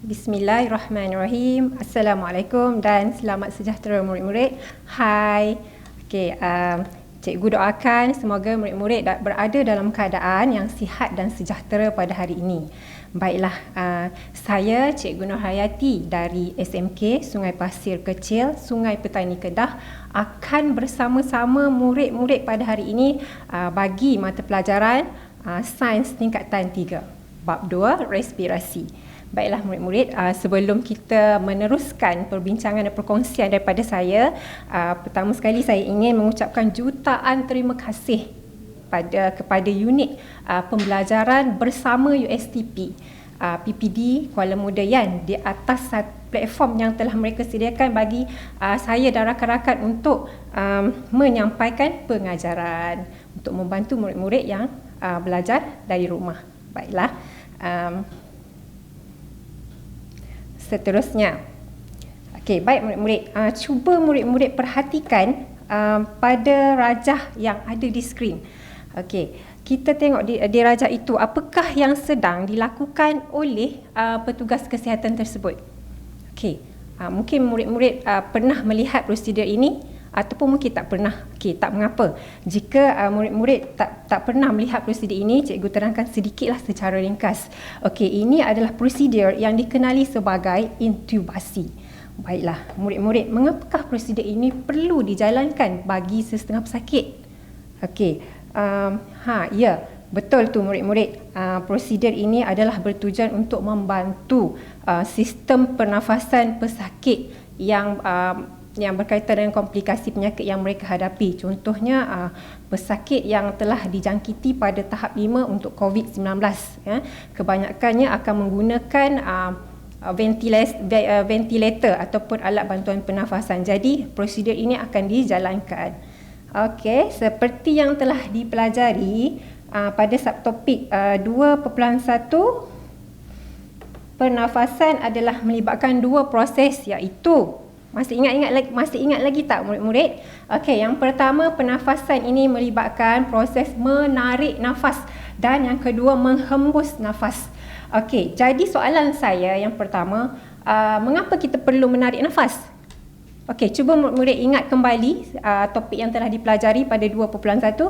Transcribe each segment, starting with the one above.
Bismillahirrahmanirrahim. Assalamualaikum dan selamat sejahtera murid-murid. Hai. Okey, cikgu doakan semoga murid-murid berada dalam keadaan yang sihat dan sejahtera pada hari ini. Baiklah, saya Cikgu Nur Hayati dari SMK Sungai Pasir Kecil, Sungai Petani Kedah akan bersama-sama murid-murid pada hari ini bagi mata pelajaran Sains Tingkatan 3, Bab 2, Respirasi. Baiklah murid-murid, sebelum kita meneruskan perbincangan dan perkongsian daripada saya, pertama sekali saya ingin mengucapkan jutaan terima kasih kepada unit pembelajaran bersama USTP PPD Kuala Muda Yan di atas platform yang telah mereka sediakan bagi saya dan rakan-rakan untuk menyampaikan pengajaran untuk membantu murid-murid yang belajar dari rumah. Baiklah, seterusnya. Okey, baik murid-murid. Cuba murid-murid perhatikan pada rajah yang ada di skrin. Okey, kita tengok di rajah itu apakah yang sedang dilakukan oleh petugas kesihatan tersebut. Okey, mungkin murid-murid pernah melihat prosedur ini ataupun mungkin tak pernah. Okey, tak mengapa. Jika murid-murid tak pernah melihat prosedur ini, cikgu terangkan sedikitlah secara ringkas. Okey, ini adalah prosedur yang dikenali sebagai intubasi. Baiklah, murid-murid, mengapakah prosedur ini perlu dijalankan bagi sesetengah pesakit? Okey, ya, betul tu murid-murid. Prosedur ini adalah bertujuan untuk membantu sistem pernafasan pesakit yang berkaitan dengan komplikasi penyakit yang mereka hadapi. Contohnya pesakit yang telah dijangkiti pada tahap 5 untuk COVID-19. Kebanyakannya akan menggunakan ventilator ataupun alat bantuan pernafasan. Jadi prosedur ini akan dijalankan. Okey, seperti yang telah dipelajari pada subtopik 2.1, pernafasan adalah melibatkan dua proses, iaitu masih ingat lagi tak murid-murid? Okey, yang pertama, pernafasan ini melibatkan proses menarik nafas dan yang kedua menghembus nafas. Okey, jadi soalan saya yang pertama, mengapa kita perlu menarik nafas? Okey, cuba murid-murid ingat kembali topik yang telah dipelajari pada 2.1.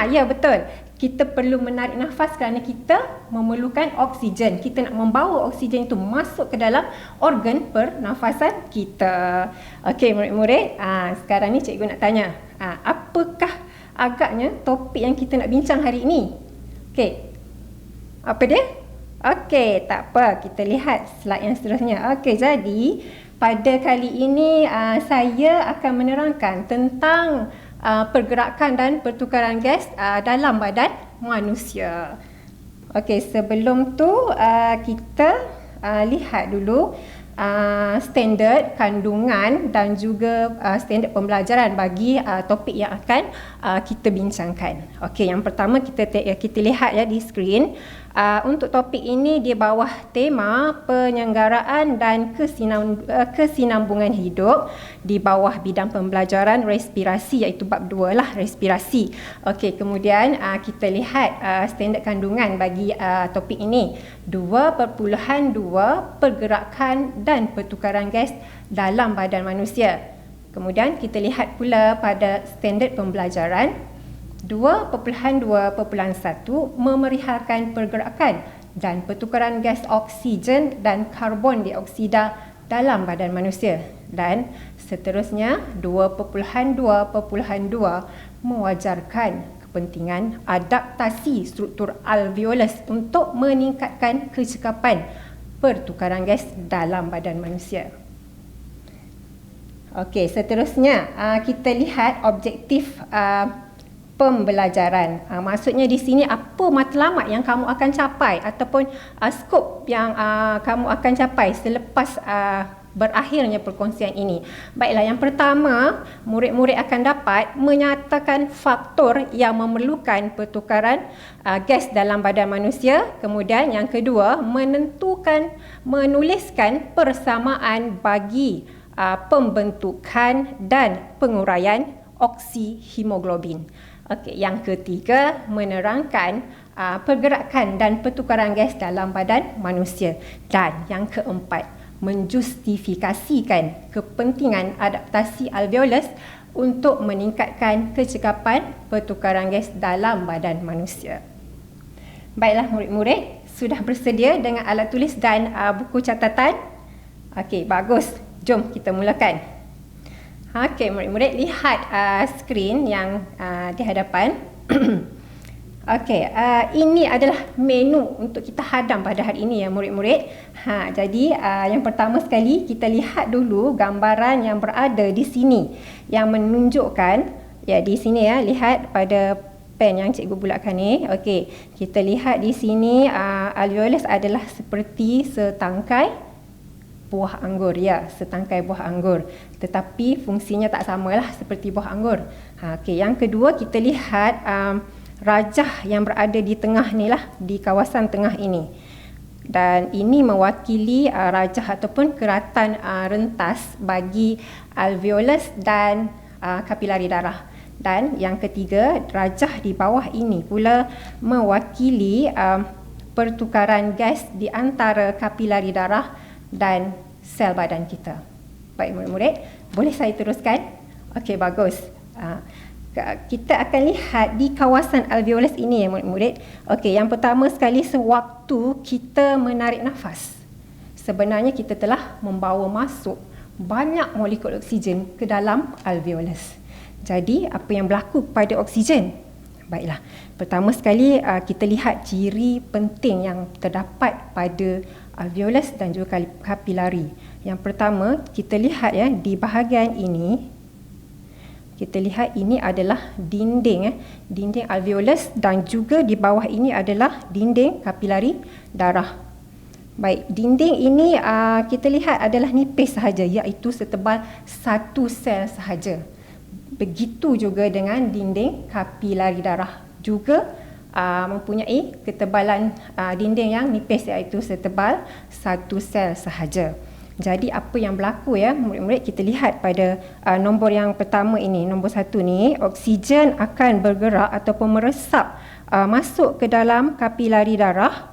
Ya, betul. Kita perlu menarik nafas kerana kita memerlukan oksigen. Kita nak membawa oksigen itu masuk ke dalam organ pernafasan kita. Okey murid-murid, sekarang ni cikgu nak tanya, apakah agaknya topik yang kita nak bincang hari ini? Okey, apa dia? Okey, tak apa, kita lihat slide yang seterusnya. Okey, jadi pada kali ini saya akan menerangkan tentang pergerakan dan pertukaran gas dalam badan manusia. Okey, sebelum tu kita lihat dulu standard kandungan dan juga standard pembelajaran bagi topik yang akan kita bincangkan. Okey, yang pertama kita lihat di skrin. Untuk topik ini di bawah tema penyelenggaraan dan kesinambungan hidup di bawah bidang pembelajaran respirasi, iaitu bab 2 lah, respirasi. Okey, kemudian kita lihat standard kandungan bagi topik ini 2.2 pergerakan dan pertukaran gas dalam badan manusia. Kemudian kita lihat pula pada standard pembelajaran 2.2.1 memerihalkan pergerakan dan pertukaran gas oksigen dan karbon dioksida dalam badan manusia. Dan seterusnya 2.2.2 mewajarkan kepentingan adaptasi struktur alveolus untuk meningkatkan kecekapan pertukaran gas dalam badan manusia. Okey, seterusnya kita lihat objektif pembelajaran. Maksudnya di sini apa matlamat yang kamu akan capai ataupun skop yang kamu akan capai selepas berakhirnya perkongsian ini. Baiklah, yang pertama, murid-murid akan dapat menyatakan faktor yang memerlukan pertukaran gas dalam badan manusia. Kemudian yang kedua, menuliskan persamaan bagi pembentukan dan penguraian oksihemoglobin. Okey, yang ketiga, menerangkan pergerakan dan pertukaran gas dalam badan manusia. Dan yang keempat, menjustifikasikan kepentingan adaptasi alveolus untuk meningkatkan kecekapan pertukaran gas dalam badan manusia. Baiklah murid-murid, sudah bersedia dengan alat tulis dan buku catatan? Okey, bagus. Jom kita mulakan. Okey, murid-murid, lihat skrin yang di hadapan. Okey, ini adalah menu untuk kita hadam pada hari ini ya murid-murid. Jadi yang pertama sekali kita lihat dulu gambaran yang berada di sini yang menunjukkan ya di sini ya, lihat pada pen yang cikgu bulatkan ni. Okey, kita lihat di sini alveolus adalah seperti setangkai buah anggur ya, setangkai buah anggur. Tetapi fungsinya tak samalah seperti buah anggur. Okey, yang kedua kita lihat rajah yang berada di tengah ni lah, di kawasan tengah ini. Dan ini mewakili rajah ataupun keratan rentas bagi alveolus dan kapilari darah. Dan yang ketiga, rajah di bawah ini pula mewakili pertukaran gas di antara kapilari darah dan sel badan kita. Baik murid-murid, boleh saya teruskan? Okey, bagus. Kita akan lihat di kawasan alveolus ini ya murid-murid. Okey, yang pertama sekali, sewaktu kita menarik nafas, sebenarnya kita telah membawa masuk banyak molekul oksigen ke dalam alveolus. Jadi apa yang berlaku pada oksigen? Baiklah, pertama sekali kita lihat ciri penting yang terdapat pada alveolus dan juga kapilari. Yang pertama, kita lihat ya di bahagian ini. Kita lihat ini adalah dinding dinding alveolus dan juga di bawah ini adalah dinding kapilari darah. Baik, dinding ini kita lihat adalah nipis sahaja, iaitu setebal satu sel sahaja. Begitu juga dengan dinding kapilari darah, juga mempunyai ketebalan dinding yang nipis, iaitu setebal satu sel sahaja. Jadi apa yang berlaku ya murid-murid, kita lihat pada nombor yang pertama ini, nombor 1 ni, oksigen akan bergerak ataupun meresap masuk ke dalam kapilari darah.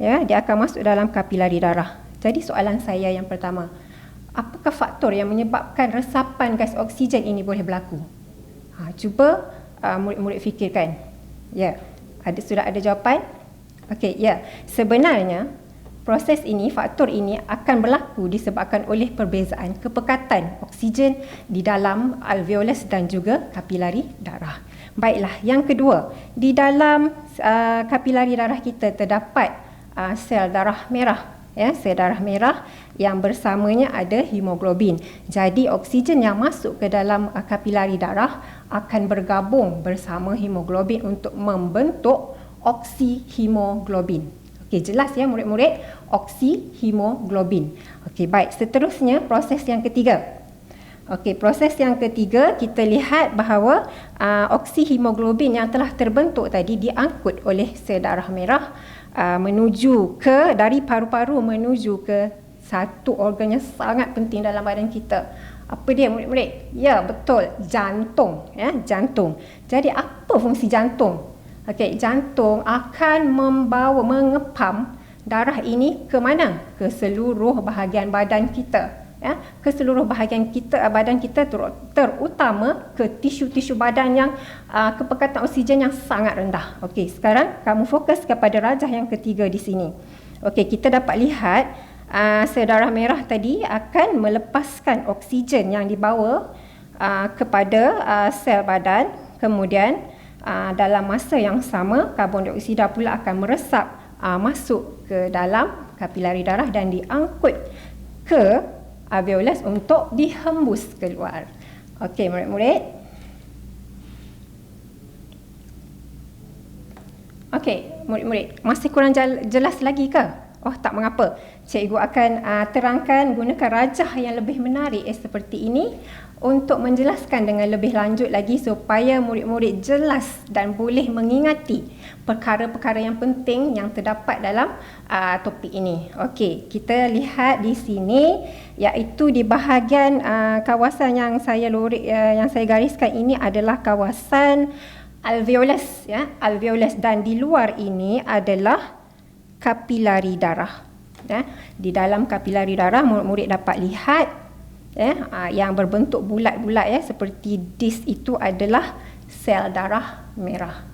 Ya, dia akan masuk dalam kapilari darah. Jadi soalan saya yang pertama, apakah faktor yang menyebabkan resapan gas oksigen ini boleh berlaku? Cuba murid-murid fikirkan. Ya, sudah ada jawapan? Okey, ya. Sebenarnya proses ini, faktor ini akan berlaku disebabkan oleh perbezaan kepekatan oksigen di dalam alveolus dan juga kapilari darah. Baiklah, yang kedua, di dalam kapilari darah kita terdapat sel darah merah. Ya, sel darah merah yang bersamanya ada hemoglobin. Jadi oksigen yang masuk ke dalam kapilari darah akan bergabung bersama hemoglobin untuk membentuk oksihemoglobin. Okey, jelas ya murid-murid, oksihemoglobin. Okey, baik. Seterusnya proses yang ketiga. Okey, proses yang ketiga kita lihat bahawa oksihemoglobin yang telah terbentuk tadi diangkut oleh sel darah merah menuju ke, dari paru-paru menuju ke satu organ yang sangat penting dalam badan kita. Apa dia murid-murid? Ya, betul, jantung ya, jantung. Jadi apa fungsi jantung? Okey, jantung akan mengepam darah ini ke mana? Ke seluruh bahagian badan kita. Ya, ke seluruh bahagian badan kita, terutama ke tisu-tisu badan yang kepekatan oksigen yang sangat rendah. Okey, sekarang kamu fokus kepada rajah yang ketiga di sini. Okey, kita dapat lihat sel darah merah tadi akan melepaskan oksigen yang dibawa kepada sel badan. Kemudian dalam masa yang sama, karbon dioksida pula akan meresap masuk ke dalam kapilari darah dan diangkut ke alveolus untuk dihembus keluar. Okey murid-murid. Okey murid-murid, masih kurang jelas lagi ke? Oh, tak mengapa. Cikgu akan terangkan gunakan rajah yang lebih menarik seperti ini untuk menjelaskan dengan lebih lanjut lagi supaya murid-murid jelas dan boleh mengingati perkara-perkara yang penting yang terdapat dalam topik ini. Okey, kita lihat di sini, iaitu di bahagian kawasan yang saya gariskan ini adalah kawasan alveolus, ya, alveolus, dan di luar ini adalah kapilari darah. Ya. Di dalam kapilari darah murid-murid dapat lihat, ya, yang berbentuk bulat-bulat, ya, seperti disk itu adalah sel darah merah.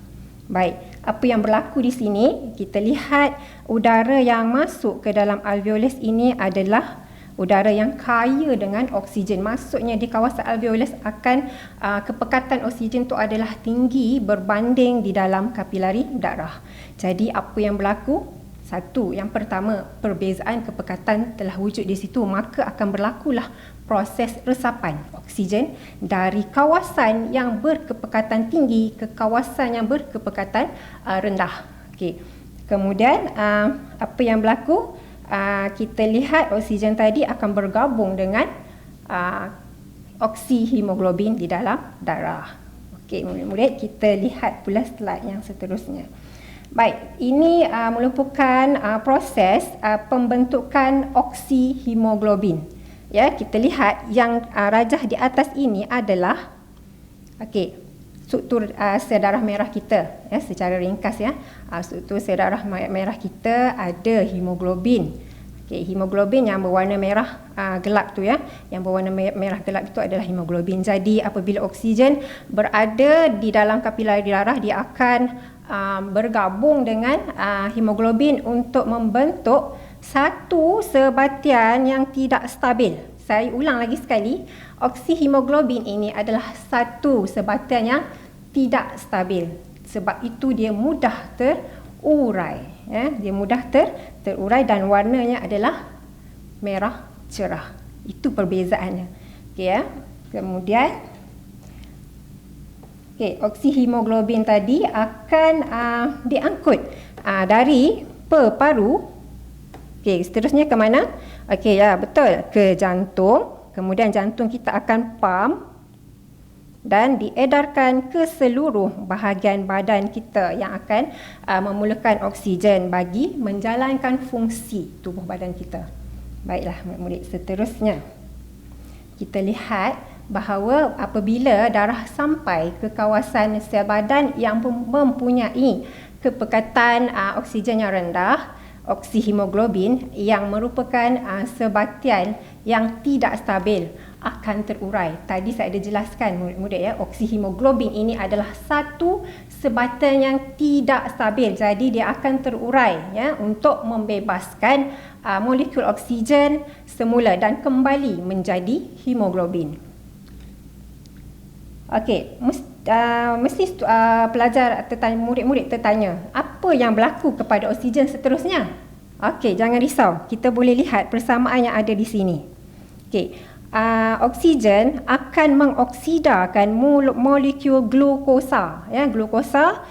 Baik, apa yang berlaku di sini? Kita lihat udara yang masuk ke dalam alveolus ini adalah udara yang kaya dengan oksigen. Maksudnya di kawasan alveolus akan kepekatan oksigen itu adalah tinggi berbanding di dalam kapilari darah. Jadi apa yang berlaku? Satu, yang pertama, perbezaan kepekatan telah wujud di situ, maka akan berlakulah proses resapan oksigen dari kawasan yang berkepekatan tinggi ke kawasan yang berkepekatan rendah. Okey. Kemudian apa yang berlaku? Kita lihat oksigen tadi akan bergabung dengan oksihemoglobin di dalam darah. Okey, murid-murid, kita lihat pula slide yang seterusnya. Baik, ini merupakan proses pembentukan oksihemoglobin. Ya, kita lihat yang rajah di atas ini adalah struktur sel darah merah kita, ya, secara ringkas, ya. Struktur sel darah merah kita ada hemoglobin. Hemoglobin yang berwarna merah gelap tu, ya. Yang berwarna merah gelap itu adalah hemoglobin. Jadi apabila oksigen berada di dalam kapilari darah, dia akan bergabung dengan hemoglobin untuk membentuk satu sebatian yang tidak stabil. Saya ulang lagi sekali, oksihemoglobin ini adalah satu sebatian yang tidak stabil. Sebab itu dia mudah terurai, ya. Dia mudah terurai dan warnanya adalah merah cerah. Itu perbezaannya. Okey, ya. Kemudian oksihemoglobin tadi akan diangkut dari paru. Seterusnya ke mana? Ya, betul, ke jantung. Kemudian jantung kita akan pump dan diedarkan ke seluruh bahagian badan kita yang akan memerlukan oksigen bagi menjalankan fungsi tubuh badan kita. Baiklah, murid-murid, seterusnya kita lihat bahawa apabila darah sampai ke kawasan sel badan yang mempunyai kepekatan oksigen yang rendah, oksihemoglobin yang merupakan sebatian yang tidak stabil akan terurai. Tadi saya ada jelaskan, murid-murid, ya, oksihemoglobin ini adalah satu sebatian yang tidak stabil. Jadi dia akan terurai, ya, untuk membebaskan molekul oksigen semula dan kembali menjadi hemoglobin. Okey, mesti pelajar murid-murid tertanya, apa yang berlaku kepada oksigen seterusnya? Okey, jangan risau. Kita boleh lihat persamaan yang ada di sini. Okey, oksigen akan mengoksidakan molekul glukosa, ya, glukosa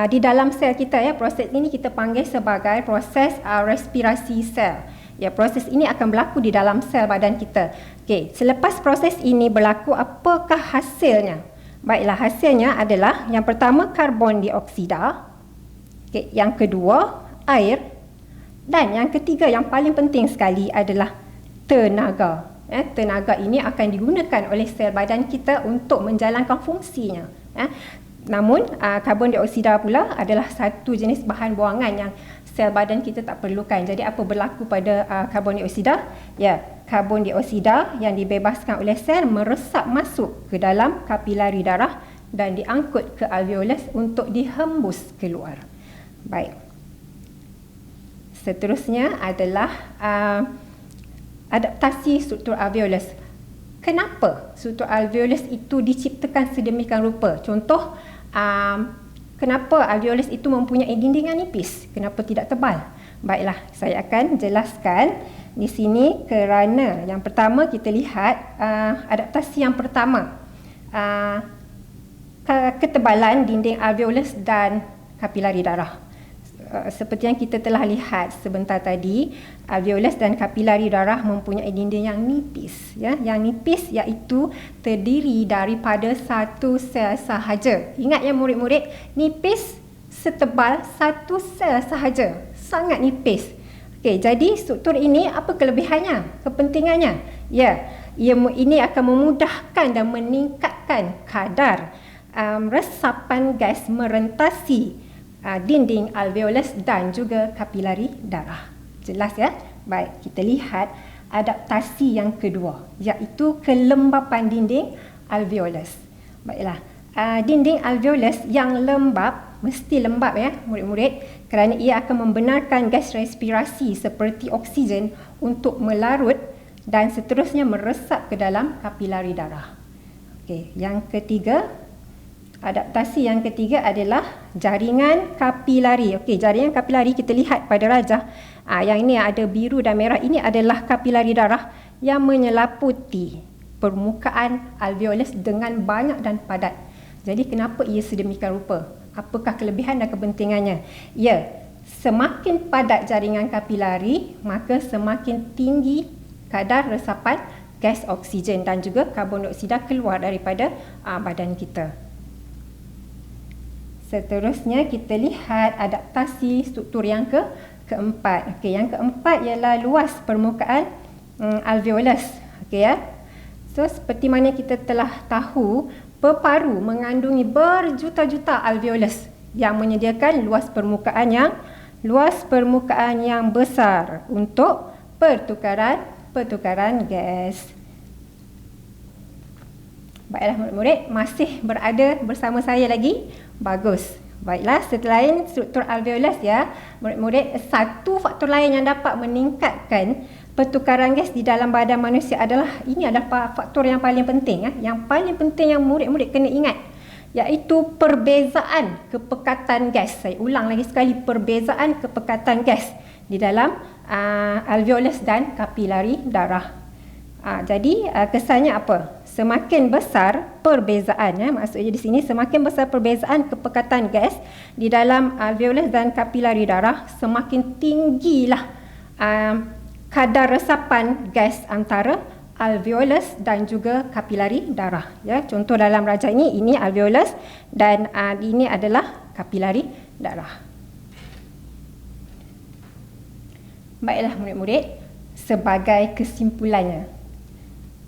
di dalam sel kita, ya. Proses ini kita panggil sebagai proses respirasi sel. Ya, proses ini akan berlaku di dalam sel badan kita. Okey, selepas proses ini berlaku, apakah hasilnya? Baiklah, hasilnya adalah yang pertama karbon dioksida, yang kedua air, dan yang ketiga yang paling penting sekali adalah tenaga. Tenaga ini akan digunakan oleh sel badan kita untuk menjalankan fungsinya. Namun karbon dioksida pula adalah satu jenis bahan buangan yang sel badan kita tak perlukan. Jadi apa berlaku pada karbon dioksida? Ya, karbon dioksida yang dibebaskan oleh sel meresap masuk ke dalam kapilari darah dan diangkut ke alveolus untuk dihembus keluar. Baik. Seterusnya adalah adaptasi struktur alveolus. Kenapa struktur alveolus itu diciptakan sedemikian rupa? Contoh, kenapa alveolus itu mempunyai dinding yang nipis? Kenapa tidak tebal? Baiklah, saya akan jelaskan di sini kerana yang pertama kita lihat adaptasi yang pertama, ketebalan dinding alveolus dan kapilari darah. Seperti yang kita telah lihat sebentar tadi, alveolus dan kapilari darah mempunyai dinding yang nipis, ya. Yang nipis iaitu terdiri daripada satu sel sahaja. Ingat, ya, murid-murid, nipis setebal satu sel sahaja, sangat nipis. Okey, jadi struktur ini apa kelebihannya, kepentingannya? Ya, ini akan memudahkan dan meningkatkan kadar resapan gas merentasi dinding alveolus dan juga kapilari darah. Jelas ya? Baik, kita lihat adaptasi yang kedua, iaitu kelembapan dinding alveolus. Baiklah, dinding alveolus yang lembab, mesti lembab ya murid-murid, kerana ia akan membenarkan gas respirasi seperti oksigen untuk melarut dan seterusnya meresap ke dalam kapilari darah. Okey, yang ketiga, adaptasi yang ketiga adalah jaringan kapilari. Okey, jaringan kapilari kita lihat pada rajah. Yang ini ada biru dan merah, ini adalah kapilari darah yang menyelaputi permukaan alveolus dengan banyak dan padat. Jadi kenapa ia sedemikian rupa? Apakah kelebihan dan kepentingannya? Ya, semakin padat jaringan kapilari, maka semakin tinggi kadar resapan gas oksigen dan juga karbon dioksida keluar daripada badan kita. Seterusnya kita lihat adaptasi struktur yang keempat. Okey, yang keempat ialah luas permukaan alveolus. Okey ya. So seperti mana kita telah tahu, paru-paru mengandungi berjuta-juta alveolus yang menyediakan luas permukaan yang besar untuk pertukaran gas. Baiklah murid-murid, masih berada bersama saya lagi? Bagus. Baiklah, selain struktur alveolus ya, murid-murid, satu faktor lain yang dapat meningkatkan pertukaran gas di dalam badan manusia adalah, ini adalah faktor yang paling penting ya, yang paling penting yang murid-murid kena ingat, iaitu perbezaan kepekatan gas. Saya ulang lagi sekali, perbezaan kepekatan gas di dalam alveolus dan kapilari darah. Jadi kesannya apa? Semakin besar perbezaan ya, maksudnya di sini semakin besar perbezaan kepekatan gas di dalam alveolus dan kapilari darah, semakin tinggilah kadar resapan gas antara alveolus dan juga kapilari darah ya. Contoh dalam rajah ini alveolus dan ini adalah kapilari darah. Baiklah murid-murid, sebagai kesimpulannya,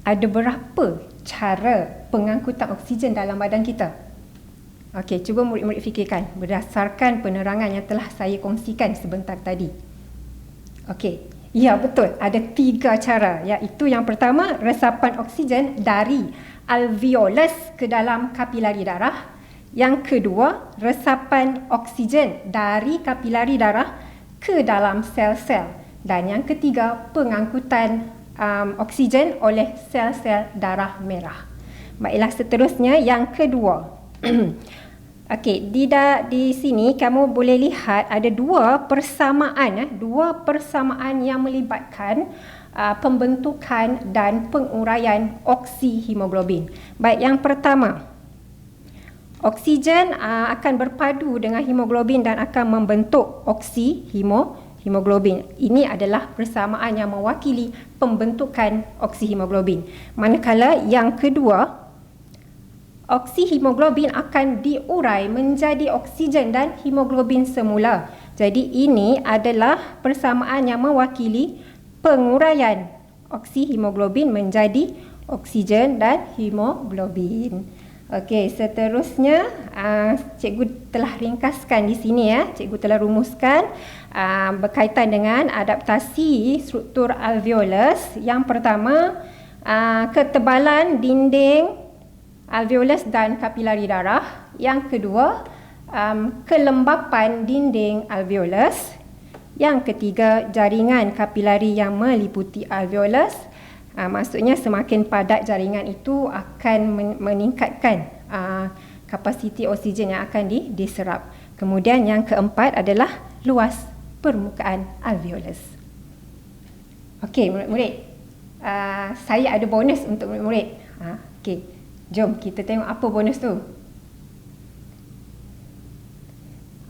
ada berapa cara pengangkutan oksigen dalam badan kita? Okey, cuba murid-murid fikirkan berdasarkan penerangan yang telah saya kongsikan sebentar tadi. Okey, ya betul, ada 3 cara, iaitu yang pertama, resapan oksigen dari alveolus ke dalam kapilari darah. Yang kedua, resapan oksigen dari kapilari darah ke dalam sel-sel. Dan yang ketiga, pengangkutan oksigen oleh sel-sel darah merah. Baiklah, seterusnya yang kedua. Okey, di sini kamu boleh lihat ada dua persamaan yang melibatkan pembentukan dan penguraian oksihemoglobin. Baik, yang pertama, oksigen akan berpadu dengan hemoglobin dan akan membentuk oksihemoglobin. Ini adalah persamaan yang mewakili pembentukan oksihemoglobin. Manakala yang kedua, oksihemoglobin akan diurai menjadi oksigen dan hemoglobin semula. Jadi ini adalah persamaan yang mewakili penguraian oksihemoglobin menjadi oksigen dan hemoglobin. Okey, seterusnya cikgu telah ringkaskan di sini ya. Cikgu telah rumuskan berkaitan dengan adaptasi struktur alveolus. Yang pertama, ketebalan dinding alveolus dan kapilari darah. Yang kedua, kelembapan dinding alveolus. Yang ketiga, jaringan kapilari yang meliputi alveolus. Maksudnya semakin padat jaringan itu akan meningkatkan kapasiti oksigen yang akan diserap. Kemudian yang keempat adalah luas permukaan alveolus. Okey murid-murid, saya ada bonus untuk murid-murid. Okey, jom kita tengok apa bonus tu.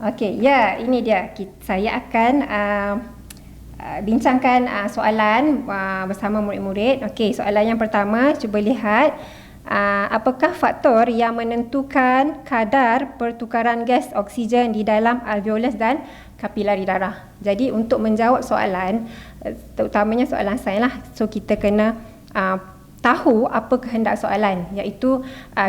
Okey, ya, ini dia. Saya akan bincangkan soalan bersama murid-murid. Okey, soalan yang pertama, cuba lihat apakah faktor yang menentukan kadar pertukaran gas oksigen di dalam alveolus dan kapilari darah. Jadi untuk menjawab soalan, terutamanya soalan saya lah, so kita kena tahu apa kehendak soalan, iaitu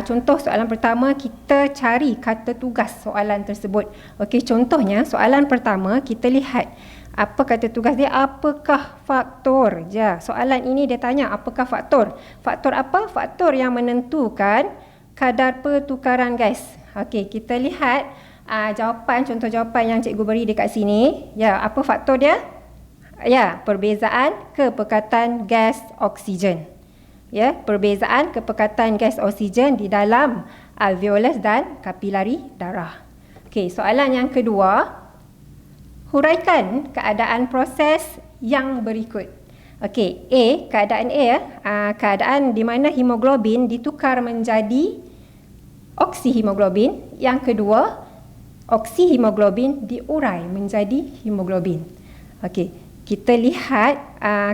contoh soalan pertama, kita cari kata tugas soalan tersebut. Okey, contohnya soalan pertama kita lihat apa kata tugas dia, apakah faktor. Soalan ini dia tanya apakah faktor. Faktor apa? Faktor yang menentukan kadar pertukaran gas. Okey, kita lihat jawapan, contoh jawapan yang cikgu beri dekat sini. Apa faktor dia? Perbezaan kepekatan gas oksigen. Perbezaan kepekatan gas oksigen di dalam alveolus dan kapilari darah. Okey, soalan yang kedua, huraikan keadaan proses yang berikut. Okey, keadaan keadaan di mana hemoglobin ditukar menjadi oksihemoglobin. Yang kedua, oksihemoglobin diurai menjadi hemoglobin. Okey, kita lihat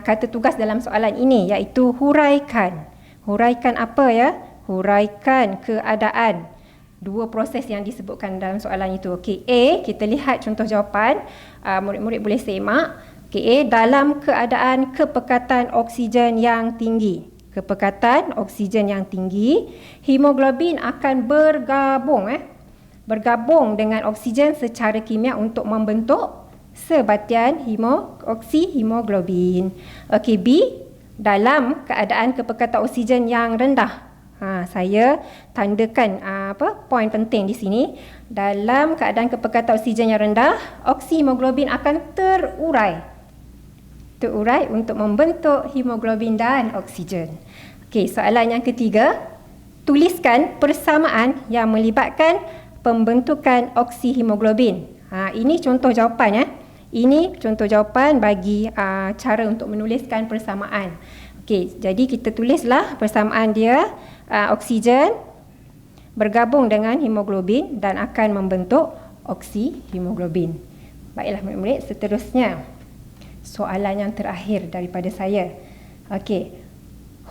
kata tugas dalam soalan ini, iaitu huraikan. Huraikan apa Huraikan keadaan dua proses yang disebutkan dalam soalan itu. Okey, kita lihat contoh jawapan. Murid-murid boleh semak. Okey, dalam keadaan kepekatan oksigen yang tinggi. Kepekatan oksigen yang tinggi, hemoglobin akan bergabung dengan oksigen secara kimia untuk membentuk sebatian oksihemoglobin. Okey, B, dalam keadaan kepekatan oksigen yang rendah. Saya tandakan poin penting di sini. Dalam keadaan kepekatan oksigen yang rendah, oksihemoglobin akan terurai untuk membentuk hemoglobin dan oksigen. Okey, soalan yang ketiga, tuliskan persamaan yang melibatkan pembentukan oksihemoglobin. Ini contoh jawapan Ini contoh jawapan bagi cara untuk menuliskan persamaan. Okey, jadi kita tulislah persamaan dia. Oksigen bergabung dengan hemoglobin dan akan membentuk oksihemoglobin. Baiklah murid-murid, seterusnya soalan yang terakhir daripada saya. Okey,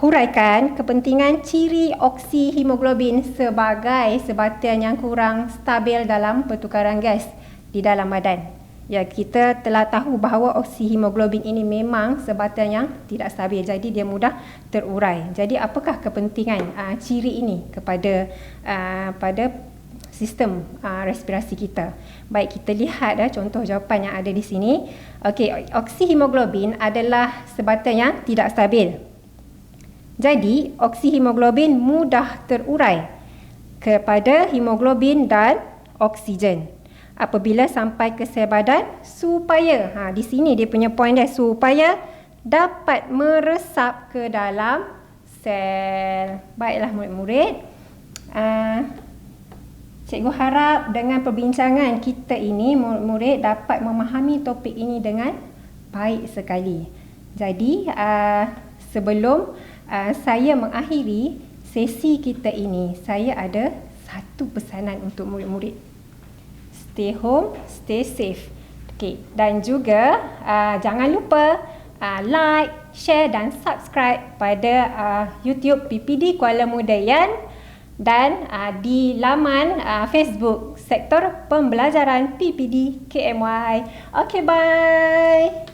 huraikan kepentingan ciri oksihemoglobin sebagai sebatian yang kurang stabil dalam pertukaran gas di dalam badan. Kita telah tahu bahawa oksihemoglobin ini memang sebatian yang tidak stabil, jadi dia mudah terurai. Jadi apakah kepentingan ciri ini kepada pada sistem respirasi kita? Baik, kita lihat contoh jawapan yang ada di sini. Okey, oksihemoglobin adalah sebatian yang tidak stabil. Jadi oksihemoglobin mudah terurai kepada hemoglobin dan oksigen apabila sampai ke sel badan, supaya di sini dia punya poin dia, supaya dapat meresap ke dalam sel. Baiklah murid-murid, cikgu harap dengan perbincangan kita ini murid-murid dapat memahami topik ini dengan baik sekali. Jadi sebelum saya mengakhiri sesi kita ini, saya ada satu pesanan untuk murid-murid. Stay home, stay safe. Okey, dan juga jangan lupa like, share dan subscribe pada YouTube PPD Kuala Muda dan di laman Facebook Sektor Pembelajaran PPD KMY. Okey, bye.